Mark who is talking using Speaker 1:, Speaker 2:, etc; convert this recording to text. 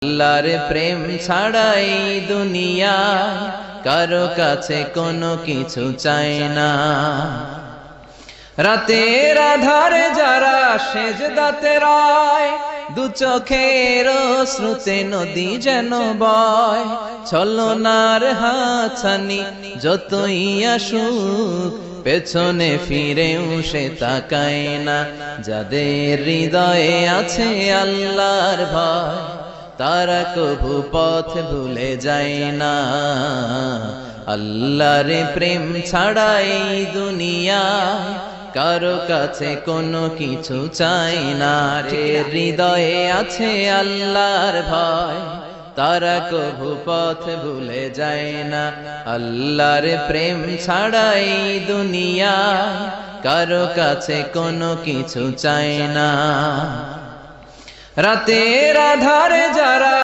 Speaker 1: আল্লাহর প্রেম ছাড়াই দুনিয়া কারো কাছে কোনো কিছু চায় না। রাতের আধারে যারা সেজদাতে রয়, দু চোখের শ্রুতে নদী যেন বয়। ছলনার হাতছানি যতই আসুক, পেছনে ফিরেও সে তাকায় না। যাদের হৃদয়ে আছে আল্লাহর ভয়, তারা কভু পথ ভুলে যায় না। আল্লাহর প্রেম ছাড়াই দুনিয়া কারো কাছে কোনো কিছু চাই না। হৃদয়ে আছে আল্লাহর ভয়, তারা কভু পথ ভুলে যায় না। আল্লাহর প্রেম ছাড়াই দুনিয়া কারো কাছে কোনো কিছু চাই না। রাতের আধারে যারা